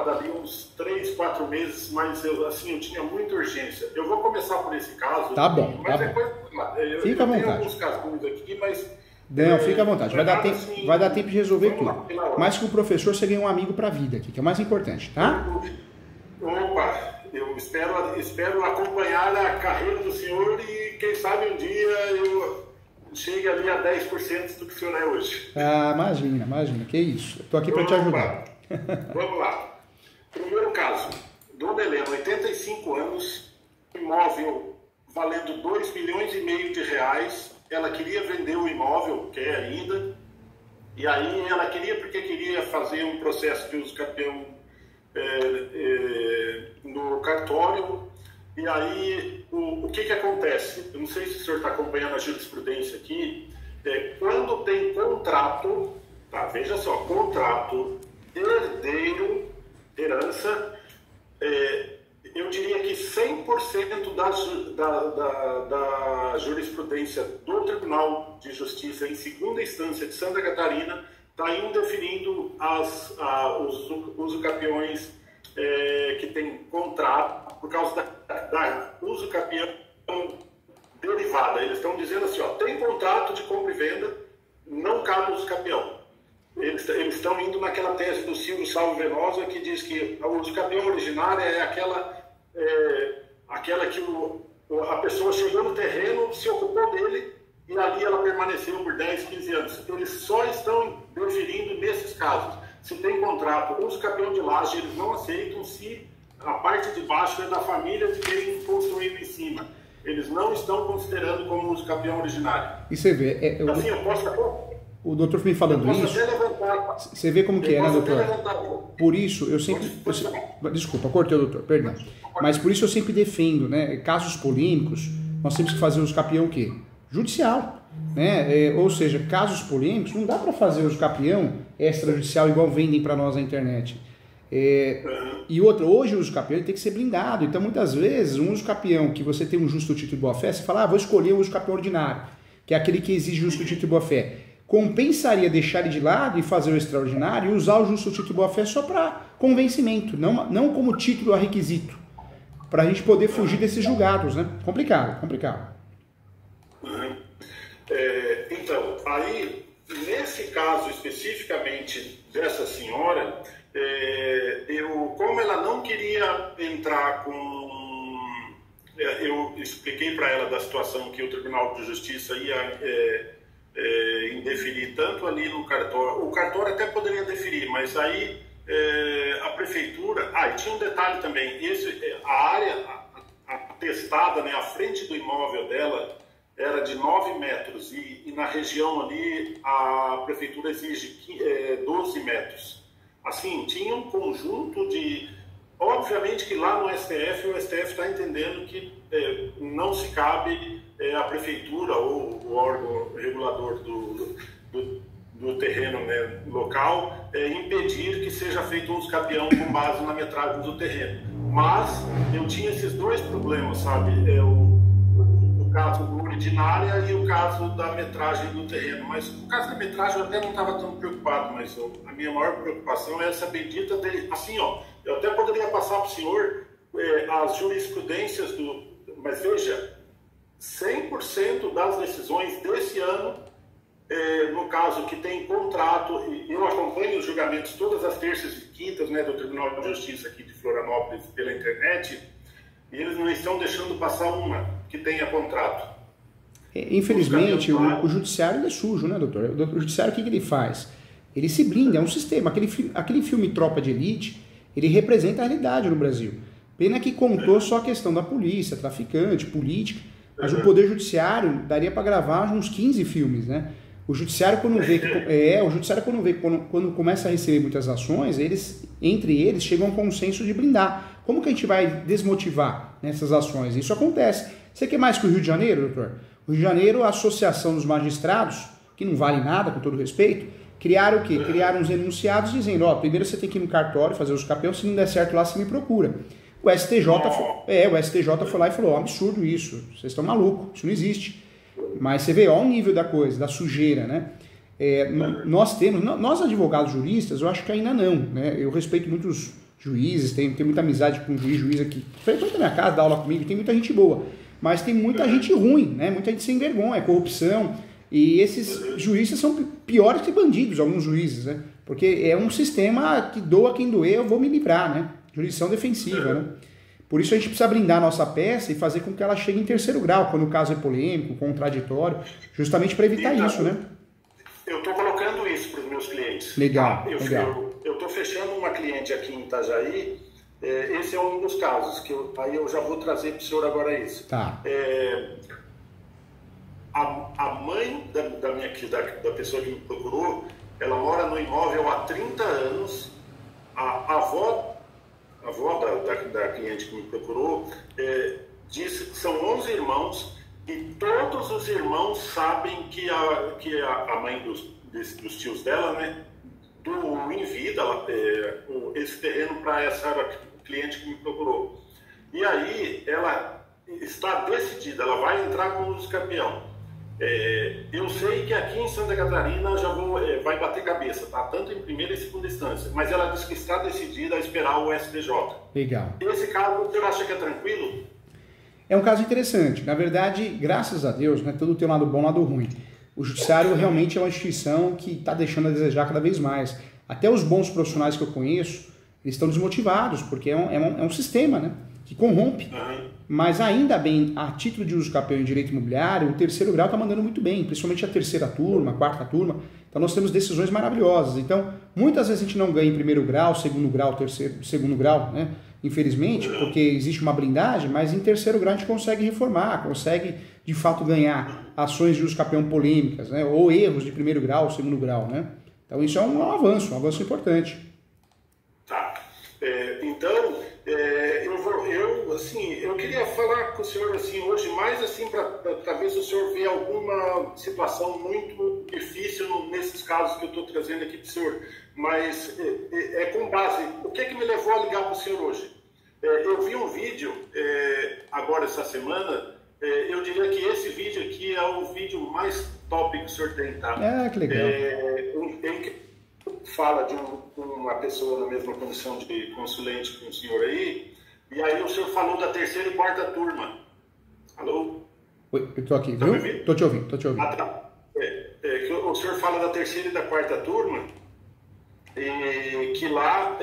aguardaria uns 3, 4 meses, mas eu tinha muita urgência. Eu vou começar por esse caso. Tá bom, mas tá bom. Fica à vontade. Tenho alguns casos aqui, mas... Não, fica à vontade. Vai dar tempo de resolver tudo. Mas que o professor você ganha um amigo para a vida aqui, que é o mais importante, tá? Opa, eu espero acompanhar a carreira do senhor e quem sabe um dia eu chegue ali a 10% do que o senhor é hoje. Ah, imagina, que isso. Estou aqui para te ajudar. Vamos lá. Primeiro caso, Dona Helena, 85 anos, imóvel valendo 2,5 milhões de reais. Ela queria vender o imóvel, quer ainda, e aí ela porque queria fazer um processo de uso capião no cartório, e aí o que acontece? Eu não sei se o senhor está acompanhando a jurisprudência aqui, quando tem contrato, tá, veja só, contrato, herdeiro, herança, eu diria que 100% da jurisprudência do Tribunal de Justiça em segunda instância de Santa Catarina está indefinindo os usucapiões que tem contrato por causa da usucapião derivada. Eles estão dizendo assim, tem contrato de compra e venda, não cabe usucapião. Eles estão indo naquela tese do Silvio Salvo Venosa que diz que a usucapião originária é aquela que a pessoa chegou no terreno, se ocupou dele e ali ela permaneceu por 10, 15 anos. Eles só estão deferindo nesses casos. Se tem contrato, uso capião de laje, eles não aceitam se a parte de baixo é da família de quem construiu em cima. Eles não estão considerando como uso capião originário. E você vê... assim, eu posso... O doutor me falando isso, você vê como que é, né, doutor? Por isso, eu sempre... Desculpa, cortei o doutor, perdão. Mas por isso eu sempre defendo, né, casos polêmicos, nós temos que fazer uso capião o quê? Judicial, né? Ou seja, casos polêmicos, não dá para fazer uso capião extrajudicial igual vendem para nós na internet. E outra, hoje o uso capião tem que ser blindado. Então, muitas vezes, um uso capião que você tem um justo título de boa-fé, você fala, vou escolher o uso capião ordinário, que é aquele que exige justo título de boa-fé. Compensaria deixar ele de lado e fazer o extraordinário e usar o justo título de boa-fé só para convencimento, não como título a requisito, para a gente poder fugir desses julgados, né? Complicado. Então, aí, nesse caso especificamente dessa senhora, como ela não queria entrar com... eu expliquei para ela da situação que o Tribunal de Justiça ia... indeferir tanto ali no cartório, o cartório até poderia deferir, mas aí a prefeitura, e tinha um detalhe também, a área atestada, né, a frente do imóvel dela era de 9 metros e na região ali a prefeitura exige 12 metros. Assim, tinha um conjunto de... Obviamente que lá no STF, o STF está entendendo que não se cabe a prefeitura ou o órgão regulador do terreno, né, local impedir que seja feito um uso capião com base na metragem do terreno. Mas eu tinha esses dois problemas, sabe? O caso do ordinária e o caso da metragem do terreno. Mas o caso da metragem eu até não estava tão preocupado, mas a minha maior preocupação é essa bendita dele. Assim, eu até poderia passar para o senhor as jurisprudências mas veja, 100% das decisões desse ano, no caso que tem contrato, e eu acompanho os julgamentos todas as terças e quintas, né, do Tribunal de Justiça aqui de Florianópolis pela internet, e eles não estão deixando passar uma que tenha contrato. Infelizmente, o judiciário ele é sujo, né, doutor? O judiciário, o que ele faz? Ele se blinda, é um sistema. Aquele filme Tropa de Elite, ele representa a realidade no Brasil. Pena que contou só a questão da polícia, traficante, política, mas o Poder Judiciário daria para gravar uns 15 filmes, né? O Judiciário, quando vê quando começa a receber muitas ações, entre eles chegam a um consenso de blindar. Como que a gente vai desmotivar nessas ações? Isso acontece. Você quer mais que o Rio de Janeiro, doutor? O Rio de Janeiro, a Associação dos Magistrados, que não vale nada, com todo respeito, criaram o quê? Criaram uns enunciados dizendo, primeiro você tem que ir no cartório fazer os capiões, se não der certo lá, você me procura. O STJ foi lá e falou, absurdo isso, vocês estão malucos, isso não existe. Mas você vê, o nível da coisa, da sujeira, né? Nós advogados juristas, eu acho que ainda não, né? Eu respeito muito juízes, tenho muita amizade com juiz aqui. Foi na minha casa, dá aula comigo, tem muita gente boa. Mas tem muita gente ruim, né? Muita gente sem vergonha, corrupção. E esses juízes são piores que bandidos, alguns juízes, né? Porque é um sistema que doa quem doer, eu vou me livrar, né? Jurisdição defensiva, né? Por isso a gente precisa blindar a nossa peça e fazer com que ela chegue em terceiro grau, quando o caso é polêmico, contraditório, justamente para evitar isso, né? Eu estou colocando isso para os meus clientes. Legal, legal. Eu estou fechando uma cliente aqui em Itajaí, esse é um dos casos, aí eu já vou trazer para o senhor agora isso. Tá. A mãe da pessoa que me procurou, ela mora no imóvel há 30 anos, a avó da cliente que me procurou disse que são 11 irmãos e todos os irmãos sabem que a mãe dos tios dela, né, doou em vida esse terreno para essa cliente que me procurou. E aí ela está decidida, ela vai entrar com o uso campeão. Eu sei que aqui em Santa Catarina já vai bater cabeça, tá? Tanto em primeira e segunda instância, mas ela diz que está decidida a esperar o STJ. Legal. Esse caso, você acha que é tranquilo? É um caso interessante. Na verdade, graças a Deus, né, tudo tem um lado bom e um lado ruim. O judiciário realmente é uma instituição que está deixando a desejar cada vez mais. Até os bons profissionais que eu conheço, eles estão desmotivados, porque é um sistema, né, que corrompe. Mas ainda bem, a título de uso campeão em direito imobiliário, o terceiro grau está mandando muito bem, principalmente a terceira turma, a quarta turma. Então nós temos decisões maravilhosas. Então, muitas vezes a gente não ganha em primeiro grau, segundo grau, né? Infelizmente, porque existe uma blindagem, mas em terceiro grau a gente consegue reformar, consegue de fato ganhar ações de uso campeão polêmicas, né? Ou erros de primeiro grau, segundo grau, né? Então isso é um avanço importante. Tá. Então, eu queria falar com o senhor assim, hoje, mais assim, para ver se o senhor vê alguma situação muito difícil nesses casos que eu estou trazendo aqui para o senhor. Mas com base, o que me levou a ligar para o senhor hoje? Eu vi um vídeo agora essa semana, eu diria que esse vídeo aqui é o vídeo mais top que o senhor tem, tá? Que legal. Em que fala de uma pessoa na mesma condição de consulente com o senhor aí, e aí o senhor falou da terceira e quarta turma. Alô? Oi, eu tô aqui, viu? Tô te ouvindo. Ah, tá. Que o senhor fala da terceira e da quarta turma, que lá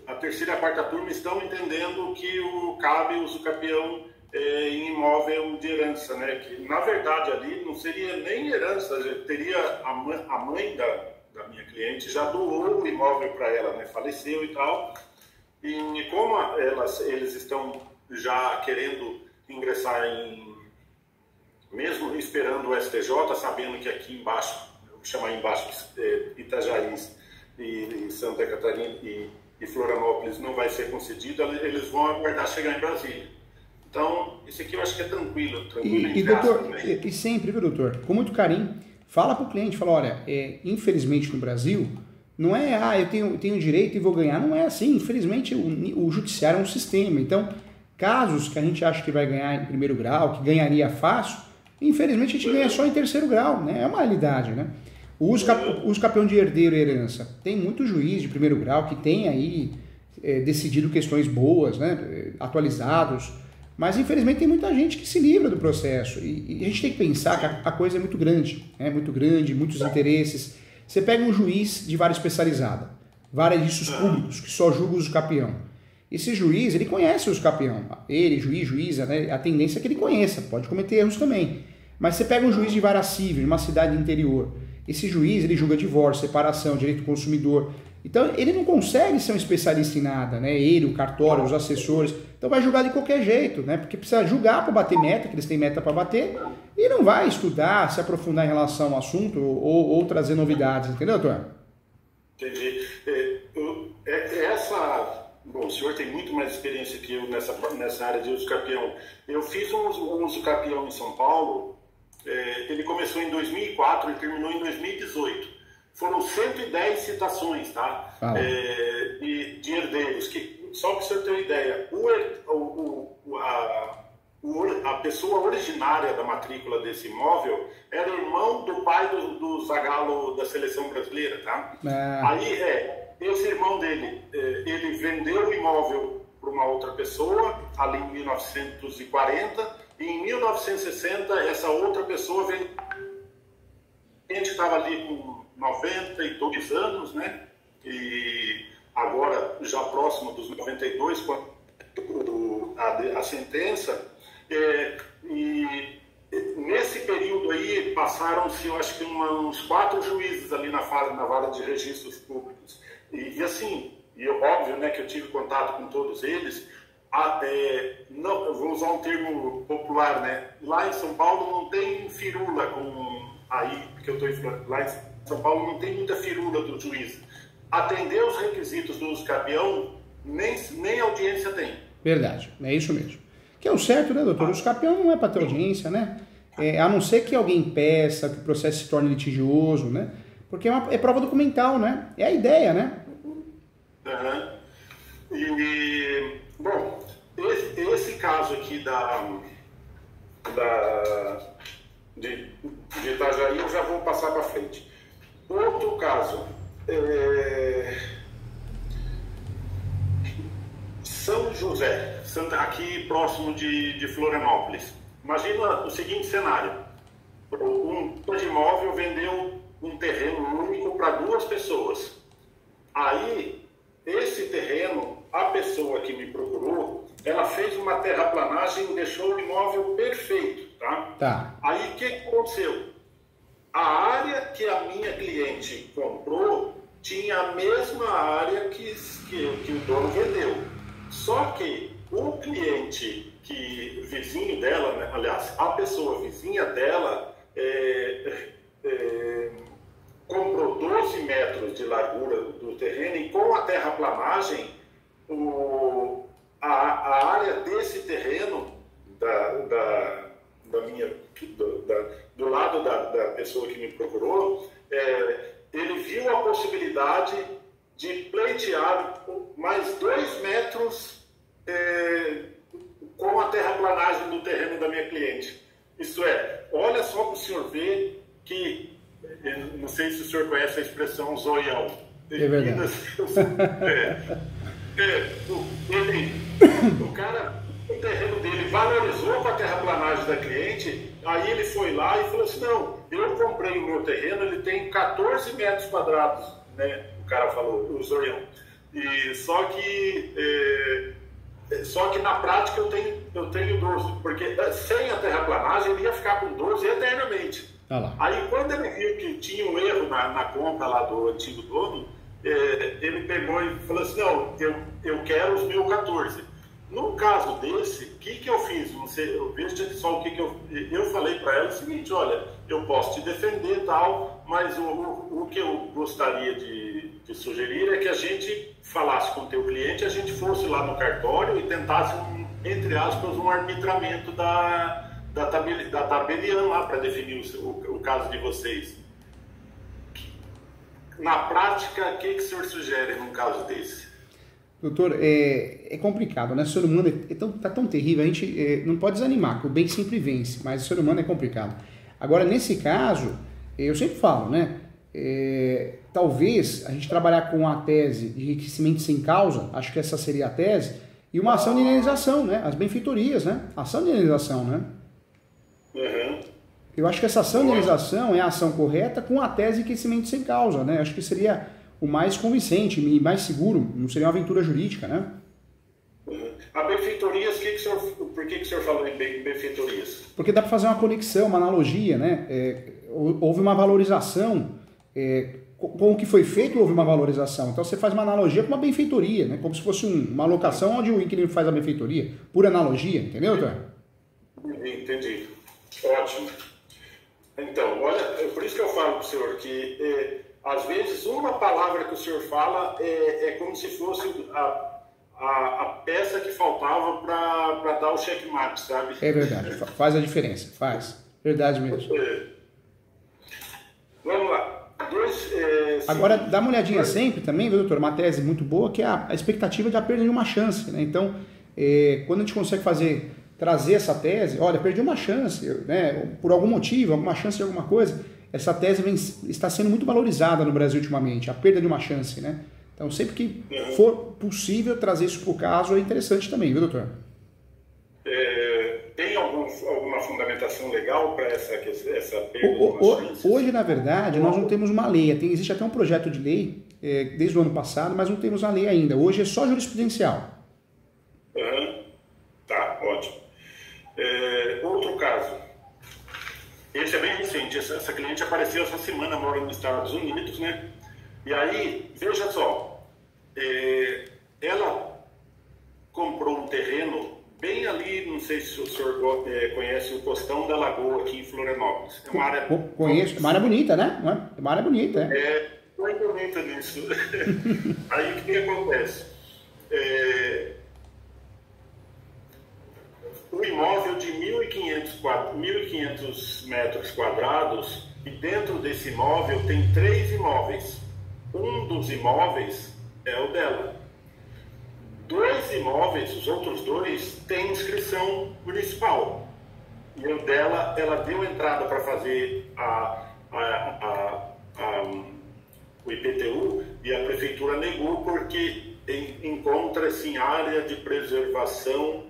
a terceira e a quarta turma estão entendendo que cabe o uso campeão em imóvel de herança, né? Que na verdade ali não seria nem herança, teria a mãe da minha cliente já doou o imóvel para ela, né? Faleceu e tal. E como eles estão já querendo ingressar mesmo esperando o STJ, sabendo que aqui embaixo, vou chamar embaixo Itajaí e Santa Catarina e Florianópolis não vai ser concedido, eles vão aguardar chegar em Brasília. Então, isso aqui eu acho que é tranquilo e doutor, né? E sempre, viu, doutor, com muito carinho, fala para o cliente, fala, olha, infelizmente no Brasil, não é, eu tenho direito e vou ganhar, não é assim, infelizmente o judiciário é um sistema, então, casos que a gente acha que vai ganhar em primeiro grau, que ganharia fácil, infelizmente a gente ganha só em terceiro grau, né? É uma realidade, né? O uso campeão de herdeiro e herança, tem muito juiz de primeiro grau que tem aí decidido questões boas, né? Atualizados, mas infelizmente tem muita gente que se livra do processo e a gente tem que pensar que a coisa é muito grande, muitos interesses. Você pega um juiz de vara especializada, vários registros públicos que só julga o uso campeão. Esse juiz, ele conhece o uso campeão. Ele, juíza, né? A tendência é que ele conheça, pode cometer erros também. Mas você pega um juiz de vara civil, numa cidade interior, esse juiz, ele julga divórcio, separação, direito do consumidor. Então, ele não consegue ser um especialista em nada, né? Ele, o cartório, os assessores. Então, vai julgar de qualquer jeito, né? Porque precisa julgar para bater meta, que eles têm meta para bater, e não vai estudar, se aprofundar em relação ao assunto ou trazer novidades, entendeu, doutor? Entendi. Bom, o senhor tem muito mais experiência que eu nessa área de uso campeão. Eu fiz um uso campeão em São Paulo, ele começou em 2004 e terminou em 2018. Foram 110 citações, tá? De herdeiros. Só para o senhor ter uma ideia, a pessoa originária da matrícula desse imóvel era irmão do pai do Zagallo da seleção brasileira, tá? Aí esse irmão dele, ele vendeu o imóvel para uma outra pessoa, ali em 1940, e em 1960 essa outra pessoa vendeu. A gente estava ali com 92 anos, né? E agora já próximo dos 92, com a sentença. E nesse período aí passaram-se, eu acho que uns 4 juízes ali na vara de registros públicos. E assim, óbvio, né, que eu tive contato com todos eles. Não, eu vou usar um termo popular, né? Lá em São Paulo não tem firula porque eu estou lá em São Paulo não tem muita firula do juiz. Atender os requisitos do usucapião, nem audiência tem. Verdade, é isso mesmo. Que é o certo, né, doutor? O usucapião não é para ter audiência, né? A não ser que alguém peça, que o processo se torne litigioso, né? Porque é prova documental, né? É a ideia, né? Uhum. Bom, esse caso aqui de Itajaí eu já vou passar para frente. Outro caso, São José, aqui próximo de Florianópolis. Imagina o seguinte cenário: um de imóvel vendeu um terreno único para 2 pessoas. Aí, esse terreno, a pessoa que me procurou, ela fez uma terraplanagem e deixou o imóvel perfeito, tá? Aí, o que aconteceu? A área que a minha cliente comprou tinha a mesma área que o dono vendeu. Só que o cliente vizinho dela, né, aliás, a pessoa vizinha dela comprou 12 metros de largura do terreno e com a terraplanagem, a área desse terreno, do lado da pessoa que me procurou, ele viu a possibilidade de pleitear mais 2 metros com a terraplanagem do terreno da minha cliente. Isso é, olha só para o senhor ver que, não sei se o senhor conhece a expressão zoião. É verdade. O cara, o terreno dele valorizou com a terraplanagem da cliente, aí ele foi lá e falou assim: não, eu comprei o meu terreno, ele tem 14 metros quadrados, né? O cara falou, o zoião. E só que na prática eu tenho 12, porque sem a terraplanagem ele ia ficar com 12 eternamente. Aí quando ele viu que tinha um erro na compra lá do antigo dono, ele pegou e falou assim: não, eu quero os 1014. No caso desse, o que eu fiz? Não sei, eu vejo só o que eu falei para ela: o seguinte, olha, eu posso te defender e tal, mas o que eu gostaria de sugerir é que a gente falasse com o teu cliente, a gente fosse lá no cartório e tentasse, entre aspas, um arbitramento da tabelião lá para definir o caso de vocês. Na prática, o que o senhor sugere num caso desse? Doutor, é complicado, né? O ser humano tá tão terrível, a gente não pode desanimar, que o bem sempre vence, mas o ser humano é complicado. Agora, nesse caso, eu sempre falo, né? Talvez a gente trabalhar com a tese de enriquecimento sem causa, acho que essa seria a tese, e uma ação de indenização, né? As benfeitorias, né? Ação de indenização, né? Uhum. Eu acho que essa ação de indenização é a ação correta com a tese de enriquecimento sem causa, né? Acho que seria o mais convincente e mais seguro, não seria uma aventura jurídica, né? Uhum. A benfeitorias, por que o senhor falou em benfeitorias? Porque dá para fazer uma conexão, uma analogia, né? Houve uma valorização, com o que foi feito houve uma valorização. Então você faz uma analogia com uma benfeitoria, né? Como se fosse uma locação onde o inquilino faz a benfeitoria. Pura analogia, entendeu, doutor? Entendi. Ótimo. Então, olha, por isso que eu falo para o senhor que às vezes uma palavra que o senhor fala é como se fosse a peça que faltava para dar o checkmate, sabe? É verdade, faz a diferença, faz. Verdade mesmo. Vamos lá. Agora, dá uma olhadinha sempre também, viu, doutor? Uma tese muito boa, que é a expectativa de a perda de uma chance, né? Então, quando a gente consegue trazer essa tese, olha, perdi uma chance, né? Por algum motivo, alguma chance de alguma coisa, essa tese está sendo muito valorizada no Brasil ultimamente, a perda de uma chance, né? Então, sempre que for possível trazer isso para o caso, é interessante também, viu, doutor? Tem alguma fundamentação legal para essa perda? Hoje, na verdade, nós não temos uma lei. Existe até um projeto de lei, desde o ano passado, mas não temos a lei ainda. Hoje é só jurisprudencial. Tá, ótimo. Outro caso. Esse é bem recente. Essa cliente apareceu essa semana, mora nos Estados Unidos, né? E aí, veja só, ela comprou um terreno bem ali, não sei se o senhor conhece o Costão da Lagoa, aqui em Florianópolis. É uma área... Conheço, uma área bonita, né? É uma área bonita, muito bonita nisso. Aí o que acontece? O imóvel de 1.500 metros quadrados, e dentro desse imóvel tem 3 imóveis. Um dos imóveis é o dela. 2 imóveis, os outros 2, têm inscrição municipal. E o dela, ela deu entrada para fazer o IPTU e a prefeitura negou porque encontra-se em área de preservação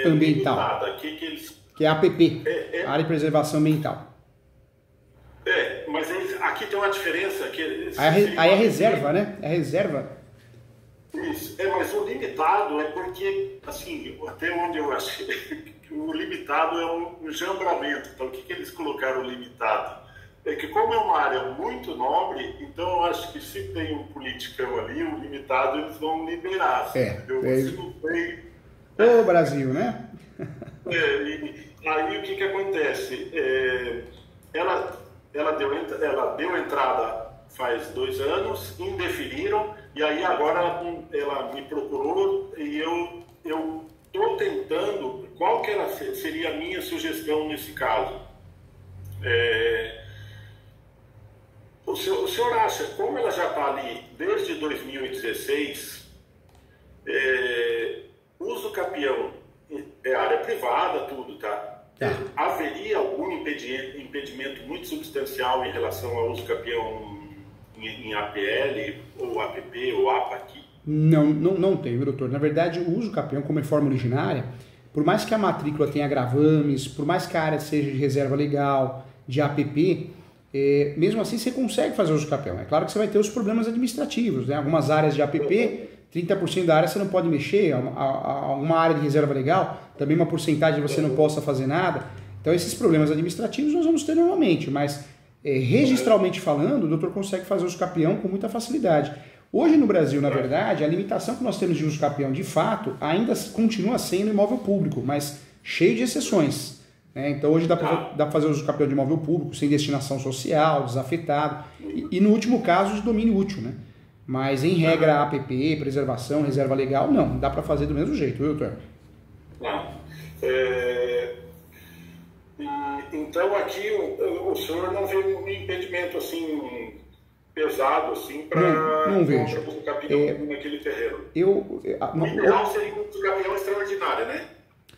ambiental. Limitada. Que é a APP, Área de Preservação Ambiental. Mas aqui tem uma diferença. Aí é reserva, né? É reserva. Isso, mas o limitado é porque, assim, até onde eu achei que o limitado é um jambramento. Então, o que eles colocaram limitado? É que como é uma área muito nobre, então eu acho que se tem um politicão ali, o limitado eles vão liberar. Ô, Brasil, né? Aí o que acontece? Ela deu entrada faz 2 anos, indeferiram, e aí agora ela me procurou e eu estou tentando, qual que seria a minha sugestão nesse caso? O senhor acha, como ela já está ali desde 2016, uso capião é área privada, tudo, tá? Haveria algum impedimento muito substancial em relação ao uso capião em APL, ou APP, ou APA aqui? Não tem, doutor. Na verdade, o uso capião como é forma originária, por mais que a matrícula tenha gravames, por mais que a área seja de reserva legal, de APP, mesmo assim você consegue fazer uso capião. É claro que você vai ter os problemas administrativos, né? Algumas áreas de APP, 30% da área você não pode mexer, uma área de reserva legal, também uma porcentagem você não possa fazer nada. Então esses problemas administrativos nós vamos ter normalmente, mas registralmente falando, o doutor consegue fazer uso capião com muita facilidade. Hoje no Brasil, na verdade, a limitação que nós temos de uso capião, de fato, ainda continua sendo imóvel público, mas cheio de exceções. Então hoje dá para fazer uso capião de imóvel público, sem destinação social, desafetado, e no último caso de domínio útil, né? Mas em regra APP, preservação, reserva legal, não, dá para fazer do mesmo jeito, viu, doutor? Então aqui o senhor não vê um impedimento assim pesado assim para não vejo o capião naquele terreno. O ideal seria um capião extraordinário, né?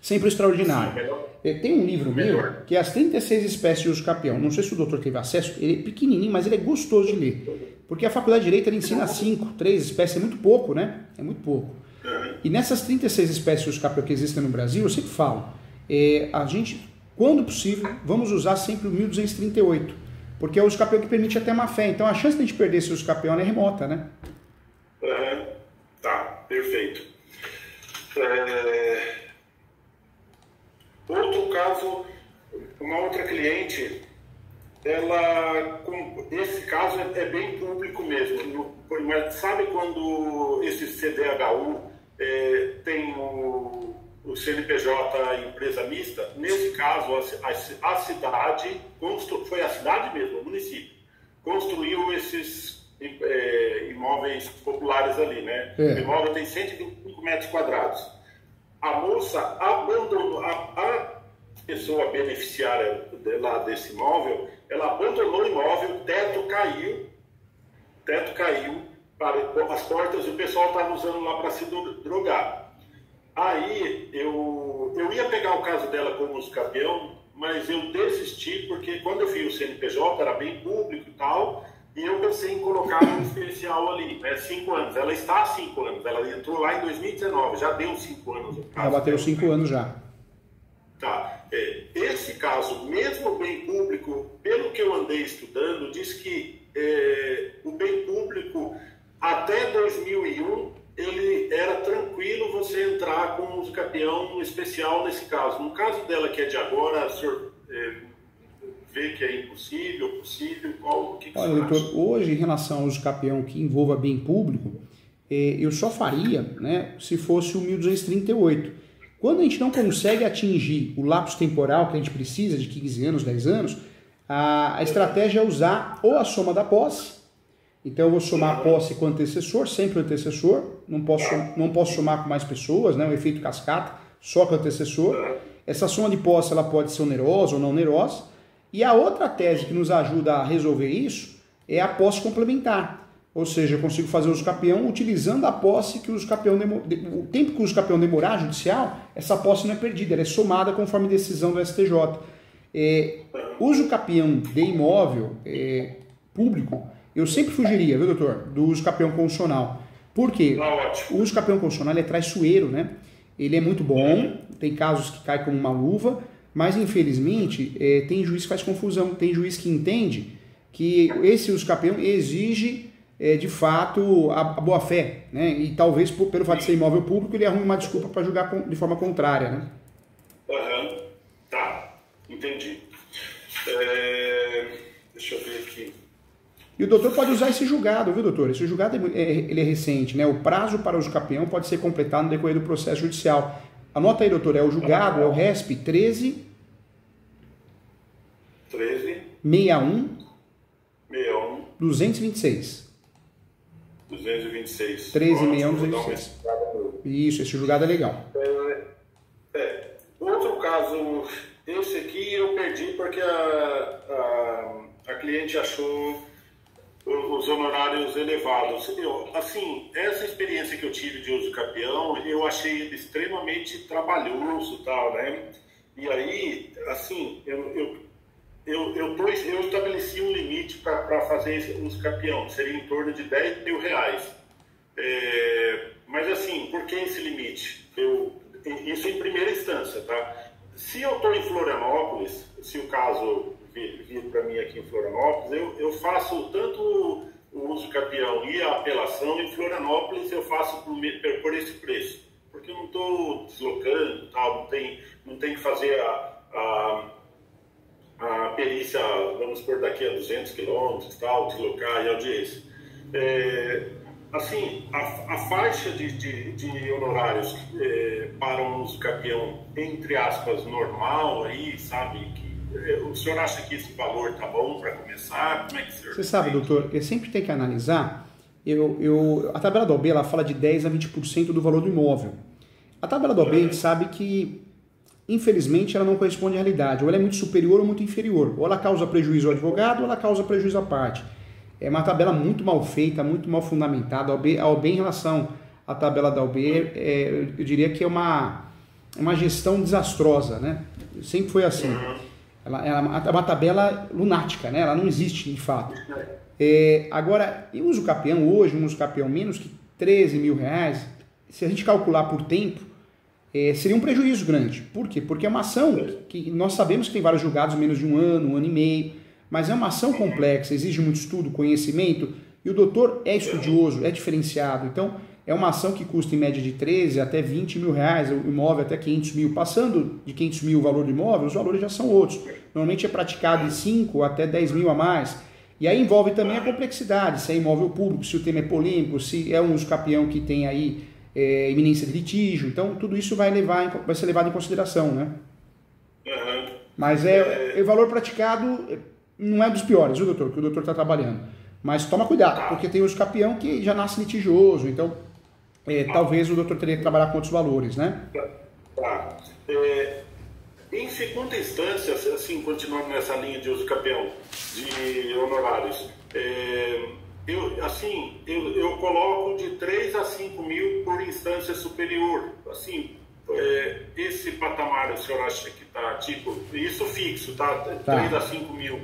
Sempre extraordinário. Tem um livro meu que é As 36 Espécies de Uso Capião. Não sei se o doutor teve acesso, ele é pequenininho, mas ele é gostoso de ler. Porque a faculdade de Direito ele ensina 3 espécies, é muito pouco, né? É muito pouco. E nessas 36 espécies de uso capião que existem no Brasil, eu sempre falo, a gente, quando possível, vamos usar sempre o 1238, porque é o uso capião que permite até má fé. Então a chance de a gente perder esse uso capião é remota, né? Tá, perfeito. Outro caso, uma outra cliente, esse caso é bem público mesmo, mas sabe quando esse CDHU tem o CNPJ empresa mista? Nesse caso, a cidade, foi a cidade mesmo, o município, construiu esses imóveis populares ali, né? O imóvel tem 125 metros quadrados. A moça abandonou, a pessoa beneficiária lá desse imóvel, ela abandonou o imóvel, o teto caiu, as portas o pessoal estava usando lá para se drogar. Aí eu ia pegar o caso dela como uso capião, mas eu desisti porque quando eu vi o CNPJ era bem público e tal, e eu pensei em colocar um especial ali, né, 5 anos. Ela está há 5 anos, ela entrou lá em 2019, já deu 5 anos. Já bateu 5 anos já. Tá. Esse caso, mesmo o bem público, pelo que eu andei estudando, diz que o bem público, até 2001, ele era tranquilo você entrar com um uso capião especial nesse caso. No caso dela, que é de agora, o senhor vê que é impossível, possível? O que Olha, doutor, hoje, em relação ao uso capião que envolva bem público, eu só faria, né, se fosse o 1238. Quando a gente não consegue atingir o lapso temporal que a gente precisa, de 15 anos, 10 anos, a estratégia é usar ou a soma da posse. Então eu vou somar a posse com o antecessor, sempre o antecessor, não posso somar com mais pessoas, né, o efeito cascata, só com o antecessor. Essa soma de posse ela pode ser onerosa ou não onerosa. E a outra tese que nos ajuda a resolver isso é a posse complementar. Ou seja, eu consigo fazer o uso capião utilizando a posse que o uso capião o tempo que o uso capião demorar judicial, essa posse não é perdida, ela é somada conforme decisão do STJ. Uso capião de imóvel público, eu sempre fugiria, viu, doutor, do uso capião constitucional. Por quê? O uso capião constitucional é traiçoeiro, né? Ele é muito bom, tem casos que cai como uma luva, mas infelizmente tem juiz que faz confusão, tem juiz que entende que esse uso capião exige de fato a boa-fé, né? E talvez pelo fato de ser imóvel público ele arrume uma desculpa para julgar de forma contrária, né? Tá, entendi. Deixa eu ver aqui. E o doutor pode usar esse julgado, viu, doutor? Esse julgado ele é recente, né? O prazo para uso capião pode ser completado no decorrer do processo judicial. Anota aí, doutor, é o julgado, é o RESP 13 61 226. 226. 1361 226. Isso, esse julgado é legal. Outro caso, esse aqui eu perdi porque a cliente achou os honorários elevados. Essa experiência que eu tive de uso capião, eu achei ele extremamente trabalhoso, tal, né? E aí, assim, eu estabeleci um limite para fazer esse uso capião, que seria em torno de R$10 mil. Mas assim, por que esse limite? Isso em primeira instância, tá? Se eu estou em Florianópolis, se o caso vir para mim aqui em Florianópolis, eu faço tanto o uso capião e a apelação em Florianópolis, eu faço por esse preço, porque eu não estou deslocando, tal, não tem que fazer a perícia, vamos por daqui a 200 quilômetros, tal, deslocar e audiência. Assim, a faixa de honorários para um uso capião, entre aspas, normal, aí, sabe, o senhor acha que esse valor tá bom para começar? Como é que o senhor... Você sabe, doutor, eu sempre tenho que analisar, a tabela da OAB, ela fala de 10% a 20% do valor do imóvel. A tabela da OAB, a gente sabe que, infelizmente, ela não corresponde à realidade, ou ela é muito superior ou muito inferior, ou ela causa prejuízo ao advogado, ou ela causa prejuízo à parte. É uma tabela muito mal feita, muito mal fundamentada. A OAB em relação à tabela da OAB, eu diria que é uma gestão desastrosa, né? Sempre foi assim. Ela é uma tabela lunática, né? Ela não existe de fato. Agora, em uso capião hoje, um uso capião menos que R$13 mil, se a gente calcular por tempo, seria um prejuízo grande. Por quê? Porque é uma ação que nós sabemos que tem vários julgados menos de um ano e meio, mas é uma ação complexa, exige muito estudo, conhecimento, e o doutor é estudioso, é diferenciado. Então, é uma ação que custa em média de 13 até 20 mil reais, o imóvel até 500 mil. Passando de 500 mil o valor do imóvel, os valores já são outros. Normalmente é praticado de 5 até 10 mil a mais. E aí envolve também a complexidade, se é imóvel público, se o tema é polêmico, se é um uso capião que tem aí iminência de litígio. Então, tudo isso vai ser levado em consideração, né? Mas o valor praticado não é dos piores, viu, doutor, que o doutor está trabalhando. Mas toma cuidado, porque tem uso capião que já nasce litigioso, então talvez o doutor teria que trabalhar com outros valores, né? Em segunda instância, assim, continuando nessa linha de uso capião de honorários, eu coloco de 3 a 5 mil por instância superior. Assim, esse patamar o senhor acha que está, tipo, isso fixo, tá? 3 a 5 mil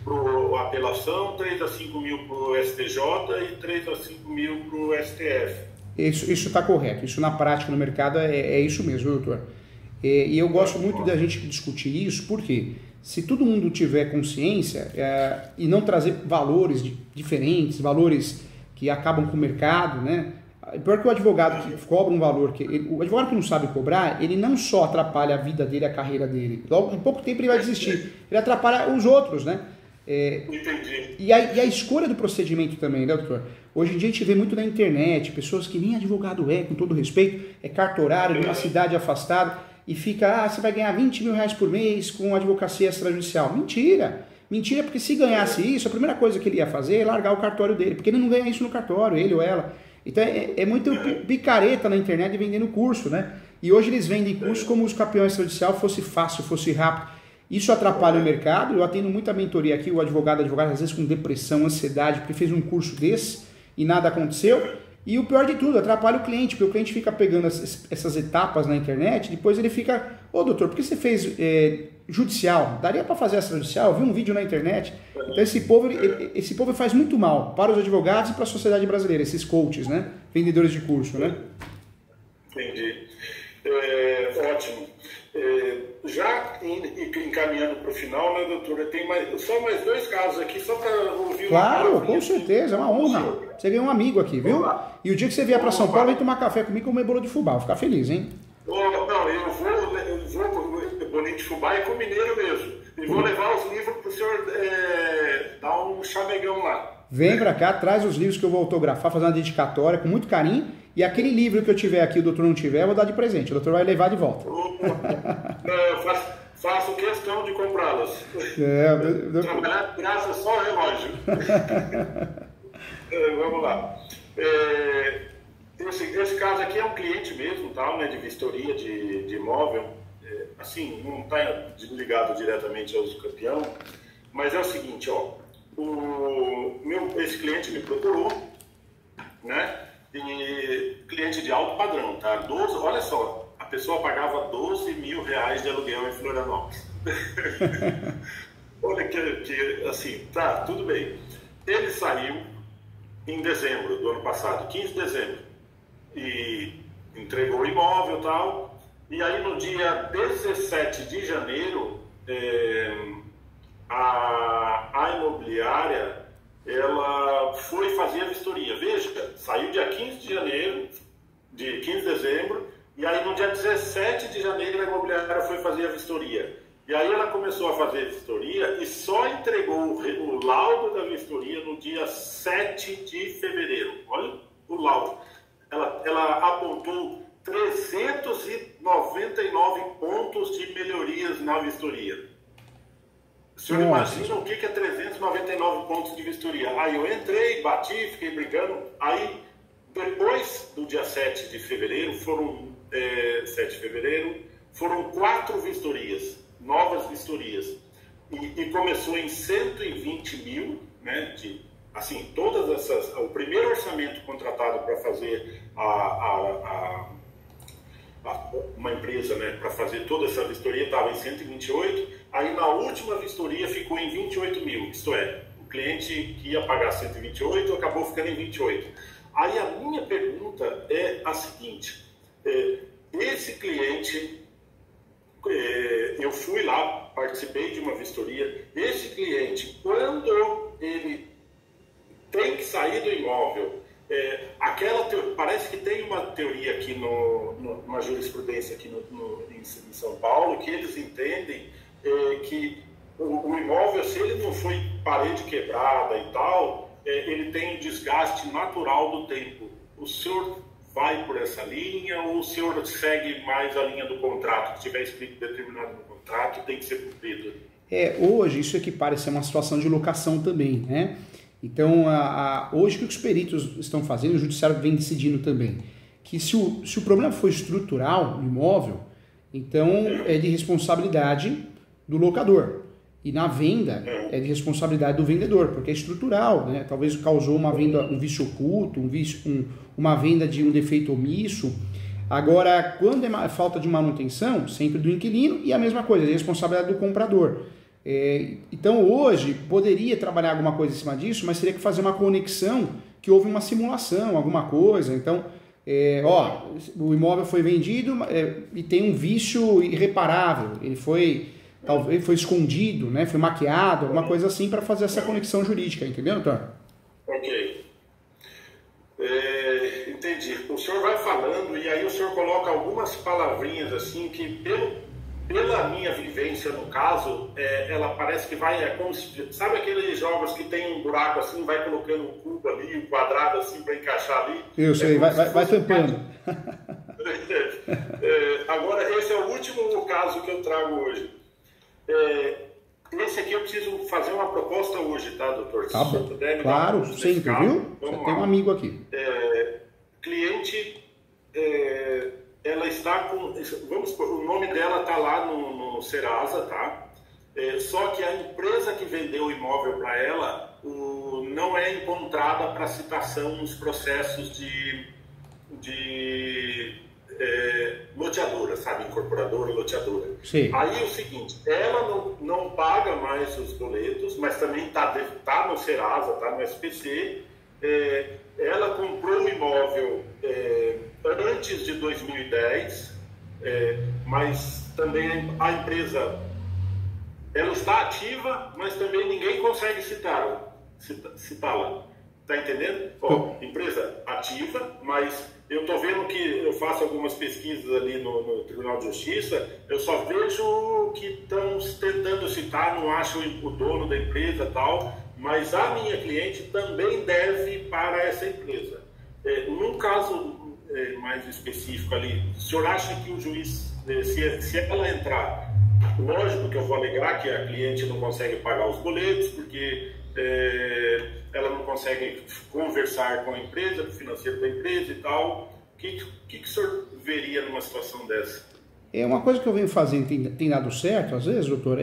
para a apelação, 3 a 5 mil para o STJ e 3 a 5 mil para o STF. Isso está correto. Isso na prática, no mercado, é isso mesmo, doutor. E eu gosto muito da gente discutir isso, porque se todo mundo tiver consciência e não trazer valores diferentes, valores que acabam com o mercado, né? Pior que o advogado que cobra um valor, o advogado que não sabe cobrar, ele não só atrapalha a vida dele, a carreira dele, logo em pouco tempo ele vai desistir, ele atrapalha os outros, né? Entendi. E a escolha do procedimento também, né, doutor? Hoje em dia a gente vê muito na internet, pessoas que nem advogado com todo respeito, é cartorário de uma cidade afastada e fica, você vai ganhar 20 mil reais por mês com advocacia extrajudicial. Mentira! Mentira, porque se ganhasse isso, a primeira coisa que ele ia fazer é largar o cartório dele, porque ele não ganha isso no cartório, ele ou ela. Então é muito picareta na internet vendendo curso, né? E hoje eles vendem curso como se o campeão extrajudicial fosse fácil, fosse rápido. Isso atrapalha o mercado. Eu atendo muita mentoria aqui, o advogado às vezes com depressão, ansiedade, porque fez um curso desse e nada aconteceu. E o pior de tudo, atrapalha o cliente, porque o cliente fica pegando essas etapas na internet, depois ele fica, doutor, por que você fez judicial? Daria para fazer extrajudicial? Eu vi um vídeo na internet. Então esse povo faz muito mal para os advogados e para a sociedade brasileira, esses coaches, né? Vendedores de curso, né? Entendi. Ótimo. Já encaminhando para o final, né, doutora, tem só mais 2 casos aqui, só para ouvir. Claro, com certeza, é uma honra. Você ganhou um amigo aqui, viu? Olá. E o dia que você vier para São Paulo, vem tomar café comigo e comer bolo de fubá, vou ficar feliz, hein? Não, eu vou com bolinho de fubá e com mineiro mesmo. E vou levar os livros para o senhor dar um chamegão lá. Vem para cá, traz os livros que eu vou autografar, fazer uma dedicatória com muito carinho. E aquele livro que eu tiver aqui, o doutor não tiver, eu vou dar de presente. O doutor vai levar de volta. Eu faço questão de comprá-las. Trabalhar graças só ao relógio. Vamos lá. Esse caso aqui é um cliente mesmo, tal, né, de vistoria de imóvel. Assim, não está ligado diretamente aos campeão, mas é o seguinte, esse cliente me procurou, né? E cliente de alto padrão, tá? Olha só, a pessoa pagava 12 mil reais de aluguel em Florianópolis. Olha que assim, tá, tudo bem. Ele saiu em dezembro do ano passado, 15 de dezembro, e entregou o imóvel e tal. E aí no dia 17 de janeiro, a imobiliária, ela foi fazer a vistoria. Veja, saiu dia 15 de janeiro, de 15 de dezembro, e aí no dia 17 de janeiro a imobiliária foi fazer a vistoria. E aí ela começou a fazer a vistoria e só entregou o laudo da vistoria no dia 7 de fevereiro. Olha o laudo. Ela apontou 399 pontos de melhorias na vistoria. O senhor imagina o que é 399 pontos de vistoria? Aí eu entrei, bati, fiquei brincando. Aí, depois do dia 7 de fevereiro, foram 4 vistorias, novas vistorias. E começou em 120 mil, né? Assim, todas essas... O primeiro orçamento contratado para fazer uma empresa, né, para fazer toda essa vistoria estava em 128, aí na última vistoria ficou em 28 mil, isto é, o cliente que ia pagar 128 acabou ficando em 28. Aí a minha pergunta é a seguinte, esse cliente, eu fui lá, participei de uma vistoria, esse cliente, quando ele tem que sair do imóvel, parece que tem uma teoria aqui uma jurisprudência aqui em São Paulo, que eles entendem que o imóvel, se ele não foi parede quebrada e tal, ele tem um desgaste natural do tempo. O senhor vai por essa linha ou o senhor segue mais a linha do contrato? Se tiver escrito determinado no contrato, tem que ser cumprido? Hoje isso equipara a uma situação de locação também, né? Então, hoje o que os peritos estão fazendo, o judiciário vem decidindo também, que se o problema for estrutural, o imóvel, então é de responsabilidade do locador. E na venda é de responsabilidade do vendedor, porque é estrutural, né? Talvez causou uma venda, um vício oculto, uma venda de um defeito omisso. Agora, quando é falta de manutenção, sempre do inquilino, e a mesma coisa, a responsabilidade do comprador. Então hoje poderia trabalhar alguma coisa em cima disso, mas teria que fazer uma conexão que houve uma simulação, alguma coisa. Então, o imóvel foi vendido e tem um vício irreparável, talvez foi escondido, né? Foi maquiado, alguma coisa assim, para fazer essa conexão jurídica, entendeu, doutor? Ok. Entendi. O senhor vai falando e aí o senhor coloca algumas palavrinhas assim que, pela minha vivência no caso, ela parece que vai, como se, sabe aqueles jogos que tem um buraco assim, vai colocando um cubo ali, um quadrado assim para encaixar ali? Eu sei, vai tampando. Agora, esse é o último caso que eu trago hoje. Esse aqui eu preciso fazer uma proposta hoje, tá, doutor? Tá bom. Claro, sempre, viu? Você tem um amigo aqui. Cliente, ela está com... Vamos supor, o nome dela está lá no Serasa, tá? Só que a empresa que vendeu o imóvel para ela não é encontrada para citação nos processos de loteadora, sabe? Incorporadora e loteadora. Sim. Aí é o seguinte, ela não paga mais os boletos, mas também tá no Serasa, tá no SPC. Ela comprou o imóvel antes de 2010, mas também a empresa ela está ativa, mas também ninguém consegue citá-la. Tá entendendo? Empresa ativa, mas eu estou vendo que eu faço algumas pesquisas ali no Tribunal de Justiça, eu só vejo que estão tentando citar, não acho o dono da empresa e tal, mas a minha cliente também deve para essa empresa. Num caso mais específico ali, o senhor acha que o juiz, se ela entrar, lógico que eu vou alegar que a cliente não consegue pagar os boletos, porque ela não consegue conversar com a empresa, com o financeiro da empresa e tal. O que o senhor veria numa situação dessa? Uma coisa que eu venho fazendo, tem dado certo, às vezes, doutor,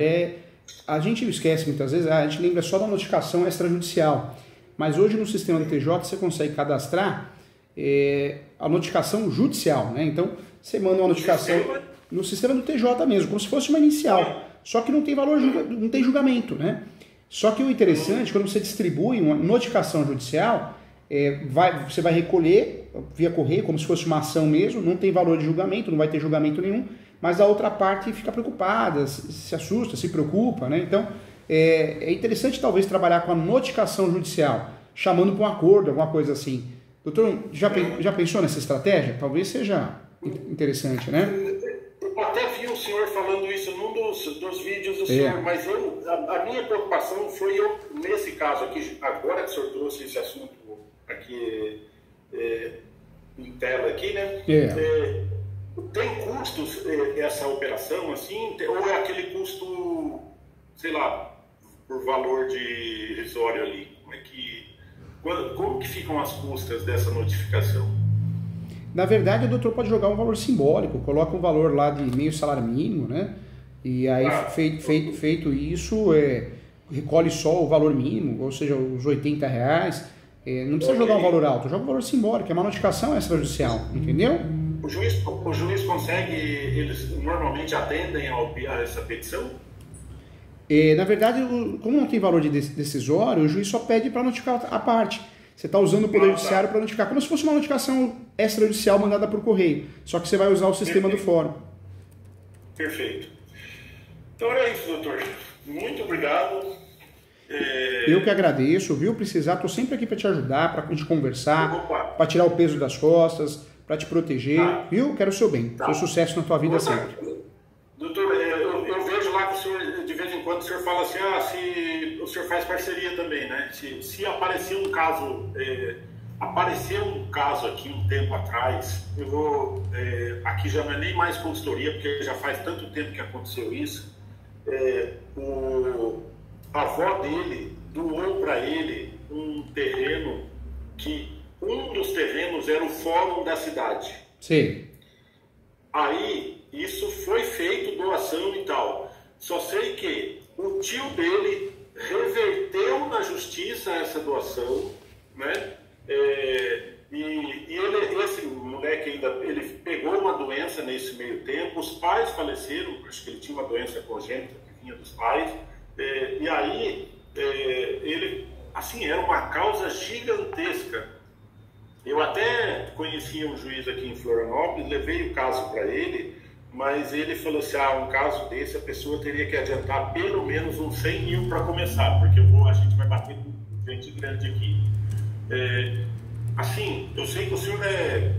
a gente esquece muitas vezes, a gente lembra só da notificação extrajudicial, mas hoje no sistema do TJ você consegue cadastrar a notificação judicial, né? Então, você manda uma notificação no sistema do TJ mesmo, como se fosse uma inicial, só que não tem valor, não tem julgamento, né? Só que o interessante, quando você distribui uma notificação judicial, você vai recolher via correio, como se fosse uma ação mesmo, não tem valor de julgamento, não vai ter julgamento nenhum, mas a outra parte fica preocupada, se assusta, se preocupa, né? Então, é interessante talvez trabalhar com a notificação judicial, chamando para um acordo, alguma coisa assim. Doutor, já pensou nessa estratégia? Talvez seja interessante, né? Eu até vi o senhor falando isso num dos vídeos do senhor, mas a minha preocupação foi nesse caso aqui, agora que o senhor trouxe esse assunto aqui em tela aqui, né? Tem custos essa operação, assim, ou é aquele custo, sei lá, por valor de irrisório ali? Como que ficam as custas dessa notificação? Na verdade, o doutor pode jogar um valor simbólico, coloca um valor lá de meio salário mínimo, né? E aí, feito isso, recolhe só o valor mínimo, ou seja, os R$80. Não precisa jogar um valor alto, joga um valor simbólico, é uma notificação extrajudicial, entendeu? O juiz consegue, eles normalmente atendem a essa petição? Na verdade, como não tem valor de decisório, o juiz só pede para notificar a parte. Você está usando o Poder Judiciário para notificar, como se fosse uma notificação extrajudicial mandada por correio, só que você vai usar o sistema do fórum. Perfeito. Então era isso, doutor. Muito obrigado. Eu que agradeço, viu? Precisar, estou sempre aqui para te ajudar, para a gente conversar, para tirar o peso das costas, para te proteger, viu? Quero o seu bem, seu sucesso na tua vida sempre. Doutor, eu vejo lá que o senhor, de vez em quando, o senhor fala assim, se o senhor faz parceria também, né? Se aparecer um caso, aqui um tempo atrás, eu vou, aqui já não é nem mais consultoria, porque já faz tanto tempo que aconteceu isso, a avó dele doou para ele um terreno que um dos terrenos era o fórum da cidade. Sim. Aí, isso foi feito, doação e tal. Só sei que o tio dele reverteu na justiça essa doação, né? Esse moleque ainda, ele pegou uma doença nesse meio tempo, os pais faleceram, acho que ele tinha uma doença congênita que vinha dos pais, e aí ele, assim, era uma causa gigantesca. Eu até conhecia um juiz aqui em Florianópolis, levei o caso para ele, mas ele falou assim, um caso desse a pessoa teria que adiantar pelo menos uns 100 mil para começar, porque a gente vai bater com gente grande aqui. Assim, eu sei que o senhor é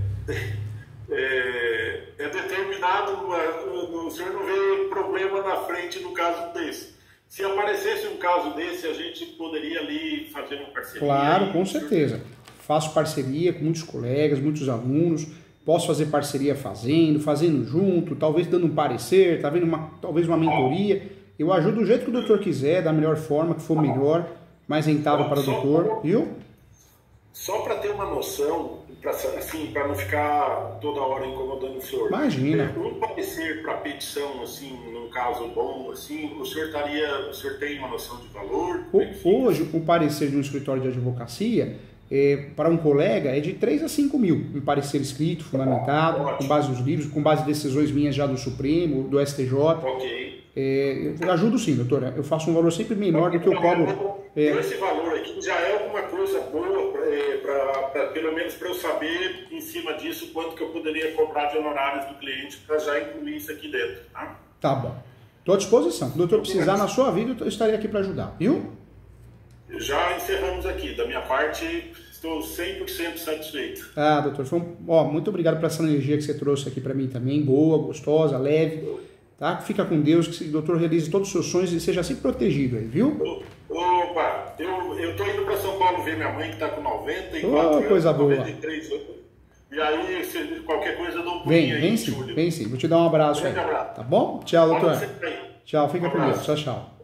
determinado, o senhor não vê problema na frente no caso desse. Se aparecesse um caso desse, a gente poderia ali fazer uma parceria? Claro, com certeza. Faço parceria com muitos colegas, muitos alunos, posso fazer parceria fazendo junto, talvez dando um parecer, talvez uma mentoria. Eu ajudo do jeito que o doutor quiser, da melhor forma, que for melhor, mais rentável para o doutor, viu? Só para ter uma noção, para não ficar toda hora incomodando o senhor. Imagina. Um parecer para petição, assim, num caso bom, assim, o senhor tem uma noção de valor? Hoje, o parecer de um escritório de advocacia, para um colega, é de 3 a 5 mil. Um parecer escrito, fundamentado, com base nos livros, com base em decisões minhas já do Supremo, do STJ. Ok. Eu ajudo sim, doutora. Eu faço um valor sempre menor do que eu cobro. Esse valor aqui já é alguma coisa boa, pelo menos para eu saber, em cima disso, quanto que eu poderia cobrar de honorários do cliente para já incluir isso aqui dentro. Tá bom. Estou à disposição. Se o doutor precisar na sua vida, eu estarei aqui para ajudar, viu? Já encerramos aqui. Da minha parte, estou 100% satisfeito. Doutor, muito obrigado por essa energia que você trouxe aqui para mim também. Boa, gostosa, leve. Tá? Fica com Deus, que o doutor realize todos os seus sonhos e seja sempre protegido aí, viu? Opa, eu tô indo para São Paulo ver minha mãe que está com 94 anos, coisa boa. 93 anos. E aí, se qualquer coisa, eu dou um pulinho aí, vem sim. Vou te dar um abraço aí. Tá bom? Tchau, doutor. Tchau, fica com Deus. Tchau, tchau.